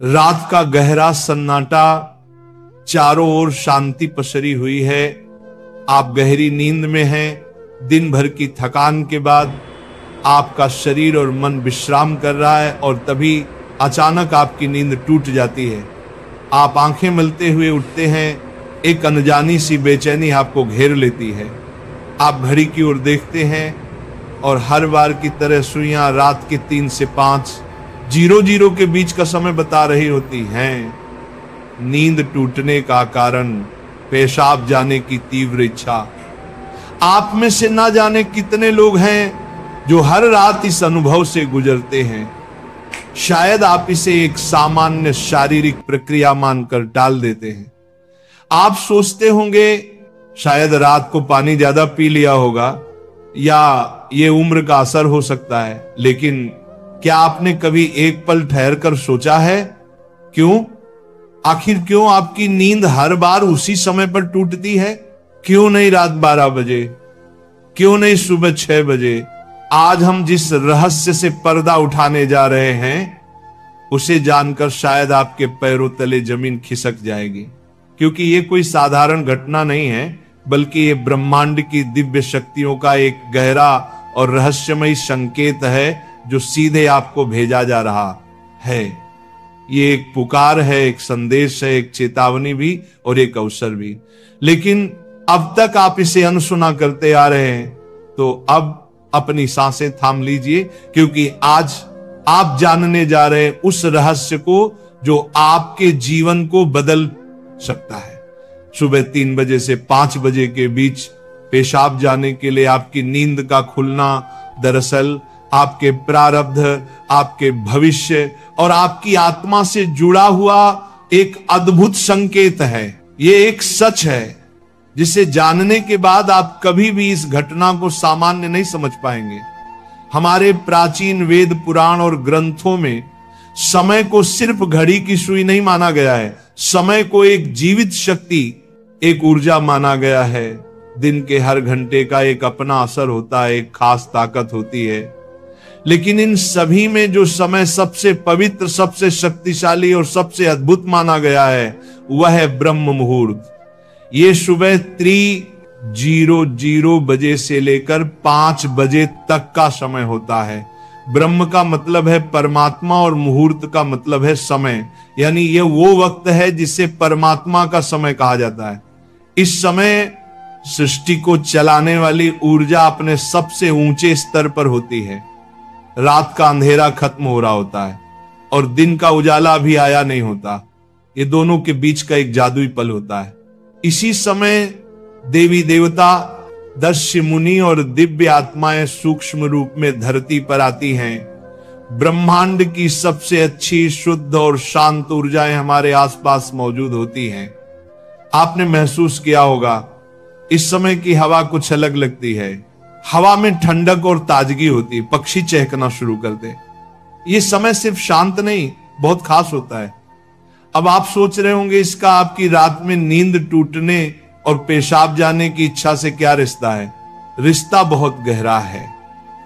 रात का गहरा सन्नाटा, चारों ओर शांति पसरी हुई है। आप गहरी नींद में हैं। दिन भर की थकान के बाद आपका शरीर और मन विश्राम कर रहा है और तभी अचानक आपकी नींद टूट जाती है। आप आंखें मलते हुए उठते हैं। एक अनजानी सी बेचैनी आपको घेर लेती है। आप घड़ी की ओर देखते हैं और हर बार की तरह सुइयां रात के 3 से 5 00 के बीच का समय बता रही होती हैं। नींद टूटने का कारण पेशाब जाने की तीव्र इच्छा। आप में से ना जाने कितने लोग हैं जो हर रात इस अनुभव से गुजरते हैं। शायद आप इसे एक सामान्य शारीरिक प्रक्रिया मानकर टाल देते हैं। आप सोचते होंगे शायद रात को पानी ज्यादा पी लिया होगा या ये उम्र का असर हो सकता है, लेकिन क्या आपने कभी एक पल ठहर कर सोचा है आखिर क्यों आपकी नींद हर बार उसी समय पर टूटती है? क्यों नहीं रात 12 बजे? क्यों नहीं सुबह 6 बजे? आज हम जिस रहस्य से पर्दा उठाने जा रहे हैं उसे जानकर शायद आपके पैरों तले जमीन खिसक जाएगी, क्योंकि ये कोई साधारण घटना नहीं है, बल्कि ये ब्रह्मांड की दिव्य शक्तियों का एक गहरा और रहस्यमयी संकेत है जो सीधे आपको भेजा जा रहा है। ये एक पुकार है, एक संदेश है, एक चेतावनी भी और एक अवसर भी। लेकिन अब तक आप इसे अनसुना करते आ रहे हैं, तो अब अपनी सांसें थाम लीजिए, क्योंकि आज आप जानने जा रहे हैं उस रहस्य को जो आपके जीवन को बदल सकता है। सुबह 3 बजे से 5 बजे के बीच पेशाब जाने के लिए आपकी नींद का खुलना दरअसल आपके प्रारब्ध, आपके भविष्य और आपकी आत्मा से जुड़ा हुआ एक अद्भुत संकेत है। ये एक सच है जिसे जानने के बाद आप कभी भी इस घटना को सामान्य नहीं समझ पाएंगे। हमारे प्राचीन वेद पुराण और ग्रंथों में समय को सिर्फ घड़ी की सुई नहीं माना गया है। समय को एक जीवित शक्ति, एक ऊर्जा माना गया है। दिन के हर घंटे का एक अपना असर होता है, एक खास ताकत होती है। लेकिन इन सभी में जो समय सबसे पवित्र, सबसे शक्तिशाली और सबसे अद्भुत माना गया है वह है ब्रह्म मुहूर्त। ये सुबह 3:00 बजे से लेकर 5 बजे तक का समय होता है। ब्रह्म का मतलब है परमात्मा और मुहूर्त का मतलब है समय, यानी ये वो वक्त है जिसे परमात्मा का समय कहा जाता है। इस समय सृष्टि को चलाने वाली ऊर्जा अपने सबसे ऊंचे स्तर पर होती है। रात का अंधेरा खत्म हो रहा होता है और दिन का उजाला भी आया नहीं होता। ये दोनों के बीच का एक जादुई पल होता है। इसी समय देवी देवता, दस्यु मुनि और दिव्य आत्माएं सूक्ष्म रूप में धरती पर आती हैं। ब्रह्मांड की सबसे अच्छी, शुद्ध और शांत ऊर्जाएं हमारे आसपास मौजूद होती हैं। आपने महसूस किया होगा इस समय की हवा कुछ अलग लगती है। हवा में ठंडक और ताजगी होती है, पक्षी चहकना शुरू करते। ये समय सिर्फ शांत नहीं, बहुत खास होता है। अब आप सोच रहे होंगे इसका आपकी रात में नींद टूटने और पेशाब जाने की इच्छा से क्या रिश्ता है? रिश्ता बहुत गहरा है।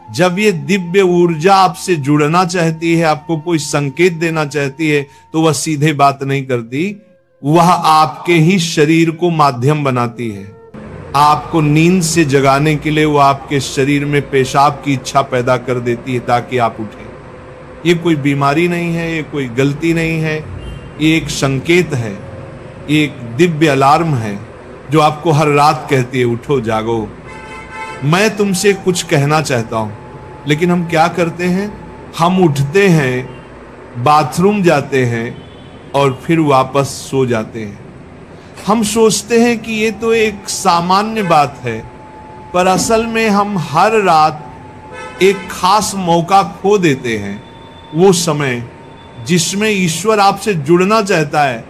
जब ये दिव्य ऊर्जा आपसे जुड़ना चाहती है, आपको कोई संकेत देना चाहती है, तो वह सीधे बात नहीं करती, वह आपके ही शरीर को माध्यम बनाती है। आपको नींद से जगाने के लिए वो आपके शरीर में पेशाब की इच्छा पैदा कर देती है ताकि आप उठें। ये कोई बीमारी नहीं है, ये कोई गलती नहीं है, ये एक संकेत है, ये एक दिव्य अलार्म है जो आपको हर रात कहती है उठो, जागो। मैं तुमसे कुछ कहना चाहता हूं, लेकिन हम क्या करते हैं? हम उठते हैं, बाथरूम जाते हैं और फिर वापस सो जाते हैं। हम सोचते हैं कि ये तो एक सामान्य बात है, पर असल में हम हर रात एक खास मौका खो देते हैं। वो समय जिसमें ईश्वर आपसे जुड़ना चाहता है,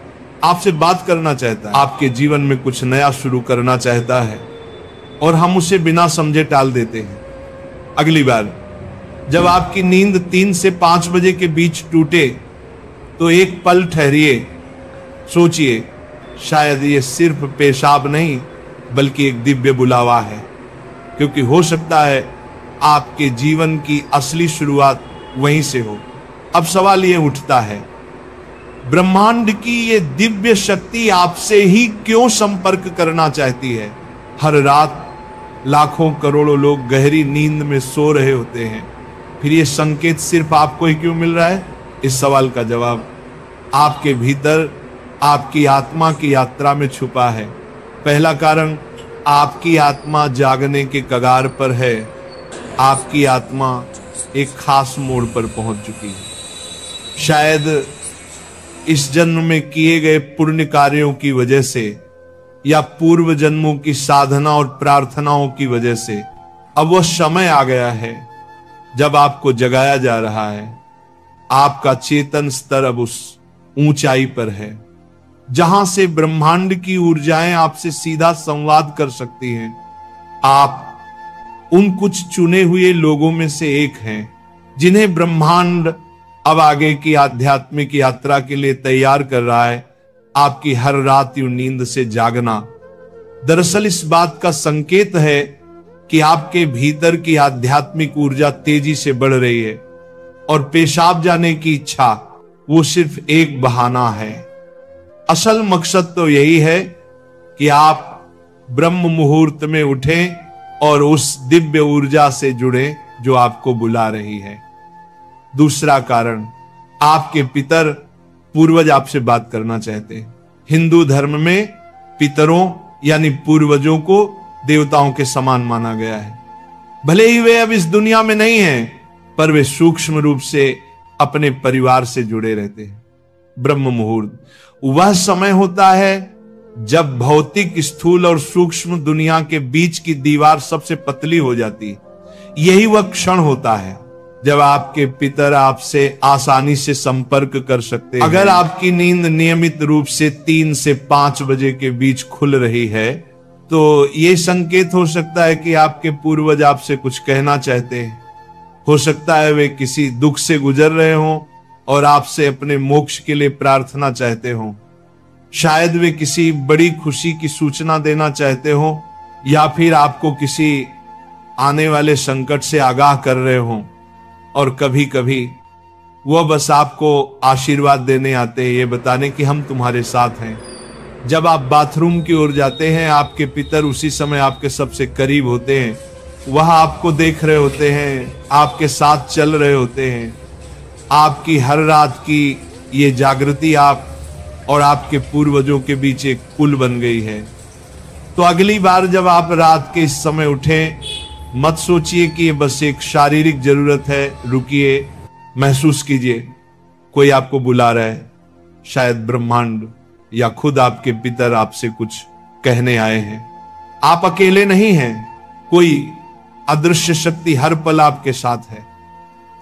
आपसे बात करना चाहता है, आपके जीवन में कुछ नया शुरू करना चाहता है, और हम उसे बिना समझे टाल देते हैं। अगली बार जब आपकी नींद 3 से 5 बजे के बीच टूटे तो एक पल ठहरिए, सोचिए, शायद ये सिर्फ पेशाब नहीं बल्कि एक दिव्य बुलावा है, क्योंकि हो सकता है आपके जीवन की असली शुरुआत वहीं से हो। अब सवाल ये उठता है, ब्रह्मांड की ये दिव्य शक्ति आपसे ही क्यों संपर्क करना चाहती है? हर रात लाखों करोड़ों लोग गहरी नींद में सो रहे होते हैं, फिर ये संकेत सिर्फ आपको ही क्यों मिल रहा है? इस सवाल का जवाब आपके भीतर आपकी आत्मा की यात्रा में छुपा है। पहला कारण, आपकी आत्मा जागने के कगार पर है। आपकी आत्मा एक खास मोड़ पर पहुंच चुकी है। शायद इस जन्म में किए गए पुण्य कार्यों की वजह से या पूर्व जन्मों की साधना और प्रार्थनाओं की वजह से अब वह समय आ गया है जब आपको जगाया जा रहा है। आपका चेतन स्तर अब उस ऊंचाई पर है जहां से ब्रह्मांड की ऊर्जाएं आपसे सीधा संवाद कर सकती हैं। आप उन कुछ चुने हुए लोगों में से एक हैं जिन्हें ब्रह्मांड अब आगे की आध्यात्मिक यात्रा के लिए तैयार कर रहा है। आपकी हर रात यूं नींद से जागना दरअसल इस बात का संकेत है कि आपके भीतर की आध्यात्मिक ऊर्जा तेजी से बढ़ रही है और पेशाब जाने की इच्छा वो सिर्फ एक बहाना है। असल मकसद तो यही है कि आप ब्रह्म मुहूर्त में उठें और उस दिव्य ऊर्जा से जुड़े जो आपको बुला रही है। दूसरा कारण, आपके पितर पूर्वज आपसे बात करना चाहते हैं। हिंदू धर्म में पितरों यानी पूर्वजों को देवताओं के समान माना गया है। भले ही वे अब इस दुनिया में नहीं हैं, पर वे सूक्ष्म रूप से अपने परिवार से जुड़े रहते हैं। ब्रह्म मुहूर्त वह समय होता है जब भौतिक, स्थूल और सूक्ष्म दुनिया के बीच की दीवार सबसे पतली हो जाती है। यही वह क्षण होता है जब आपके पितर आपसे आसानी से संपर्क कर सकते हैं। अगर आपकी नींद नियमित रूप से 3 से 5 बजे के बीच खुल रही है तो यह संकेत हो सकता है कि आपके पूर्वज आपसे कुछ कहना चाहते हैं। हो सकता है वे किसी दुख से गुजर रहे हों और आपसे अपने मोक्ष के लिए प्रार्थना चाहते हों। शायद वे किसी बड़ी खुशी की सूचना देना चाहते हों या फिर आपको किसी आने वाले संकट से आगाह कर रहे हों। और कभी कभी वह बस आपको आशीर्वाद देने आते हैं, ये बताने कि हम तुम्हारे साथ हैं। जब आप बाथरूम की ओर जाते हैं, आपके पितर उसी समय आपके सबसे करीब होते हैं। वह आपको देख रहे होते हैं, आपके साथ चल रहे होते हैं। आपकी हर रात की ये जागृति आप और आपके पूर्वजों के बीच एक पुल बन गई है। तो अगली बार जब आप रात के इस समय उठें, मत सोचिए कि ये बस एक शारीरिक जरूरत है। रुकिए, महसूस कीजिए कोई आपको बुला रहा है। शायद ब्रह्मांड या खुद आपके पितर आपसे कुछ कहने आए हैं। आप अकेले नहीं हैं, कोई अदृश्य शक्ति हर पल आपके साथ है।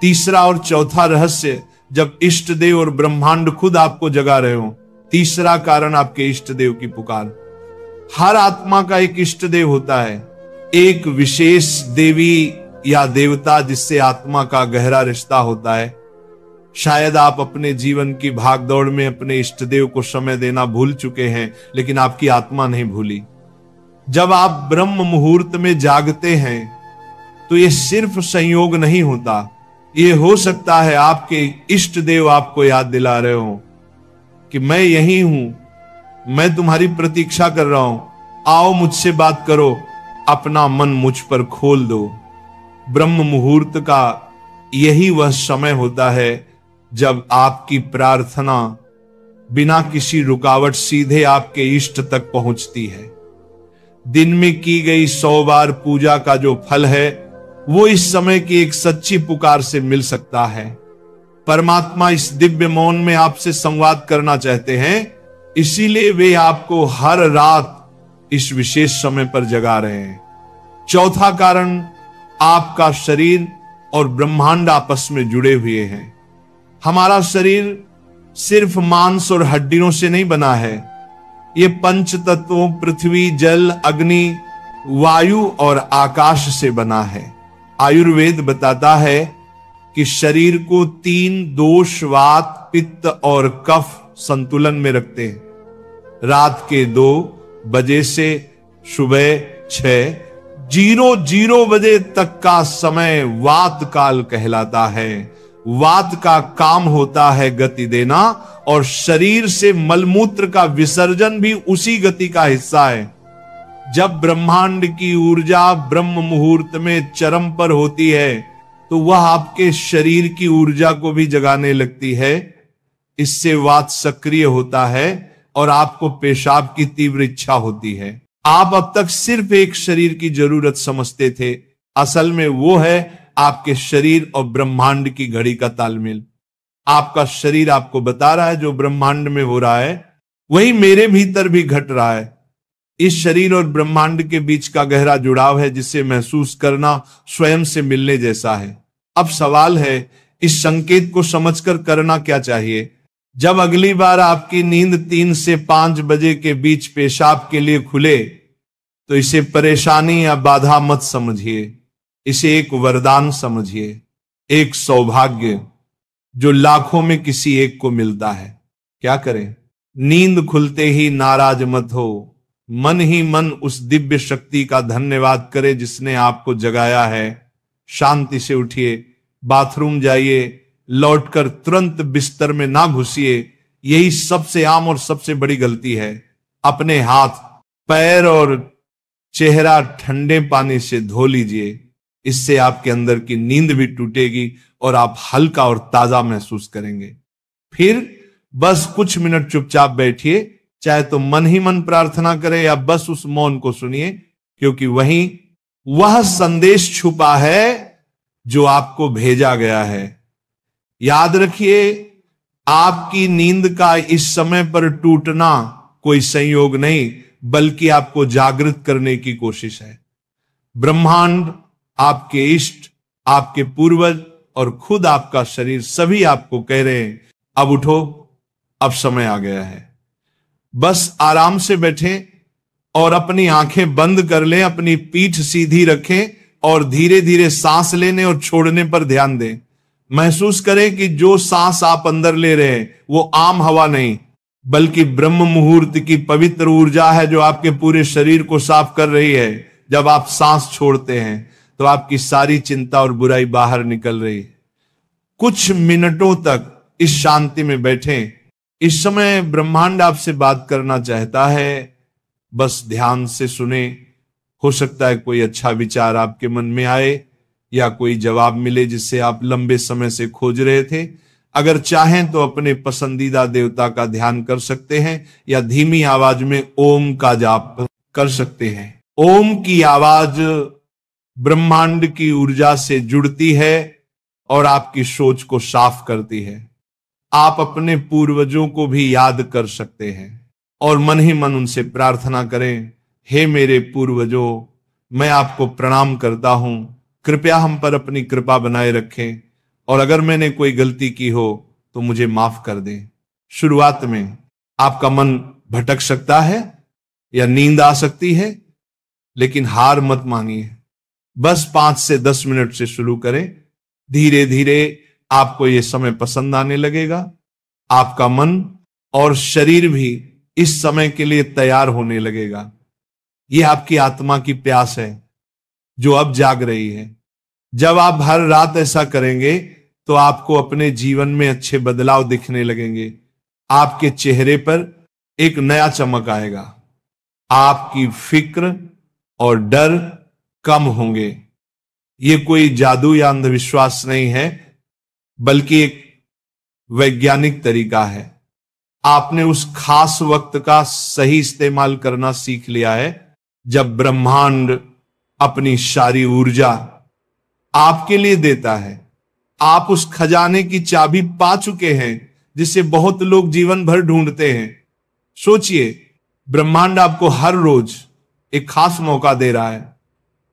तीसरा और चौथा रहस्य, जब इष्ट देव और ब्रह्मांड खुद आपको जगा रहे हो। तीसरा कारण, आपके इष्ट देव की पुकार। हर आत्मा का एक इष्ट देव होता है, एक विशेष देवी या देवता जिससे आत्मा का गहरा रिश्ता होता है। शायद आप अपने जीवन की भागदौड़ में अपने इष्ट देव को समय देना भूल चुके हैं, लेकिन आपकी आत्मा नहीं भूली। जब आप ब्रह्म मुहूर्त में जागते हैं तो यह सिर्फ संयोग नहीं होता, ये हो सकता है आपके इष्ट देव आपको याद दिला रहे हो कि मैं यही हूं, मैं तुम्हारी प्रतीक्षा कर रहा हूं, आओ मुझसे बात करो, अपना मन मुझ पर खोल दो। ब्रह्म मुहूर्त का यही वह समय होता है जब आपकी प्रार्थना बिना किसी रुकावट सीधे आपके इष्ट तक पहुंचती है। दिन में की गई 100 बार पूजा का जो फल है वो इस समय की एक सच्ची पुकार से मिल सकता है। परमात्मा इस दिव्य मौन में आपसे संवाद करना चाहते हैं, इसीलिए वे आपको हर रात इस विशेष समय पर जगा रहे हैं। चौथा कारण, आपका शरीर और ब्रह्मांड आपस में जुड़े हुए हैं। हमारा शरीर सिर्फ मांस और हड्डियों से नहीं बना है, ये पंच तत्वों पृथ्वी, जल, अग्नि, वायु और आकाश से बना है। आयुर्वेद बताता है कि शरीर को 3 दोष, वात, पित्त और कफ संतुलन में रखते हैं। रात के 2 बजे से सुबह 6:00 बजे तक का समय वात काल कहलाता है। वात का काम होता है गति देना, और शरीर से मलमूत्र का विसर्जन भी उसी गति का हिस्सा है। जब ब्रह्मांड की ऊर्जा ब्रह्म मुहूर्त में चरम पर होती है तो वह आपके शरीर की ऊर्जा को भी जगाने लगती है। इससे वात सक्रिय होता है और आपको पेशाब की तीव्र इच्छा होती है। आप अब तक सिर्फ एक शरीर की जरूरत समझते थे, असल में वो है आपके शरीर और ब्रह्मांड की घड़ी का तालमेल। आपका शरीर आपको बता रहा है जो ब्रह्मांड में हो रहा है वही मेरे भीतर भी घट रहा है। इस शरीर और ब्रह्मांड के बीच का गहरा जुड़ाव है जिसे महसूस करना स्वयं से मिलने जैसा है। अब सवाल है इस संकेत को समझकर करना क्या चाहिए। जब अगली बार आपकी नींद 3 से 5 बजे के बीच पेशाब के लिए खुले तो इसे परेशानी या बाधा मत समझिए, इसे एक वरदान समझिए, एक सौभाग्य जो लाखों में किसी एक को मिलता है। क्या करें? नींद खुलते ही नाराज मत हो, मन ही मन उस दिव्य शक्ति का धन्यवाद करे जिसने आपको जगाया है। शांति से उठिए, बाथरूम जाइए, लौटकर तुरंत बिस्तर में ना घुसिए। यही सबसे आम और सबसे बड़ी गलती है। अपने हाथ, पैर और चेहरा ठंडे पानी से धो लीजिए। इससे आपके अंदर की नींद भी टूटेगी और आप हल्का और ताजा महसूस करेंगे। फिर बस कुछ मिनट चुपचाप बैठिए, चाहे तो मन ही मन प्रार्थना करें या बस उस मौन को सुनिए, क्योंकि वहीं वह संदेश छुपा है जो आपको भेजा गया है। याद रखिए, आपकी नींद का इस समय पर टूटना कोई संयोग नहीं, बल्कि आपको जागृत करने की कोशिश है। ब्रह्मांड, आपके इष्ट, आपके पूर्वज और खुद आपका शरीर सभी आपको कह रहे हैं अब उठो, अब समय आ गया है। बस आराम से बैठें और अपनी आंखें बंद कर लें, अपनी पीठ सीधी रखें और धीरे धीरे सांस लेने और छोड़ने पर ध्यान दें। महसूस करें कि जो सांस आप अंदर ले रहे हैं वो आम हवा नहीं, बल्कि ब्रह्म मुहूर्त की पवित्र ऊर्जा है जो आपके पूरे शरीर को साफ कर रही है। जब आप सांस छोड़ते हैं तो आपकी सारी चिंता और बुराई बाहर निकल रही है। कुछ मिनटों तक इस शांति में बैठें। इस समय ब्रह्मांड आपसे बात करना चाहता है, बस ध्यान से सुने। हो सकता है कोई अच्छा विचार आपके मन में आए या कोई जवाब मिले जिसे आप लंबे समय से खोज रहे थे। अगर चाहें तो अपने पसंदीदा देवता का ध्यान कर सकते हैं या धीमी आवाज में ओम का जाप कर सकते हैं। ओम की आवाज ब्रह्मांड की ऊर्जा से जुड़ती है और आपकी सोच को साफ करती है। आप अपने पूर्वजों को भी याद कर सकते हैं और मन ही मन उनसे प्रार्थना करें, हे मेरे पूर्वजों, मैं आपको प्रणाम करता हूं, कृपया हम पर अपनी कृपा बनाए रखें और अगर मैंने कोई गलती की हो तो मुझे माफ कर दें। शुरुआत में आपका मन भटक सकता है या नींद आ सकती है, लेकिन हार मत मानिए। बस 5 से 10 मिनट से शुरू करें। धीरे धीरे आपको यह समय पसंद आने लगेगा। आपका मन और शरीर भी इस समय के लिए तैयार होने लगेगा। यह आपकी आत्मा की प्यास है जो अब जाग रही है। जब आप हर रात ऐसा करेंगे तो आपको अपने जीवन में अच्छे बदलाव दिखने लगेंगे। आपके चेहरे पर एक नया चमक आएगा। आपकी फिक्र और डर कम होंगे। ये कोई जादू या अंधविश्वास नहीं है, बल्कि एक वैज्ञानिक तरीका है। आपने उस खास वक्त का सही इस्तेमाल करना सीख लिया है जब ब्रह्मांड अपनी सारी ऊर्जा आपके लिए देता है। आप उस खजाने की चाबी पा चुके हैं जिसे बहुत लोग जीवन भर ढूंढते हैं। सोचिए, ब्रह्मांड आपको हर रोज एक खास मौका दे रहा है।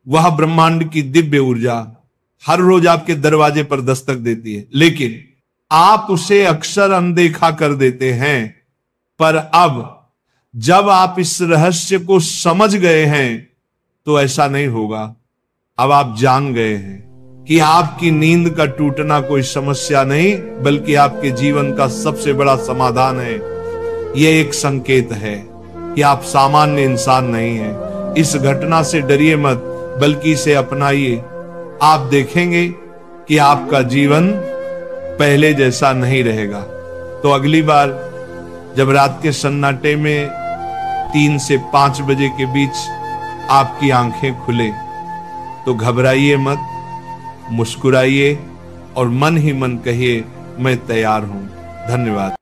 वह ब्रह्मांड की दिव्य ऊर्जा हर रोज आपके दरवाजे पर दस्तक देती है, लेकिन आप उसे अक्सर अनदेखा कर देते हैं। पर अब जब आप इस रहस्य को समझ गए हैं तो ऐसा नहीं होगा। अब आप जान गए हैं कि आपकी नींद का टूटना कोई समस्या नहीं, बल्कि आपके जीवन का सबसे बड़ा समाधान है। यह एक संकेत है कि आप सामान्य इंसान नहीं हैं। इस घटना से डरिए मत, बल्कि इसे अपनाइए। आप देखेंगे कि आपका जीवन पहले जैसा नहीं रहेगा। तो अगली बार जब रात के सन्नाटे में 3 से 5 बजे के बीच आपकी आंखें खुले तो घबराइए मत, मुस्कुराइए और मन ही मन कहिए मैं तैयार हूं। धन्यवाद।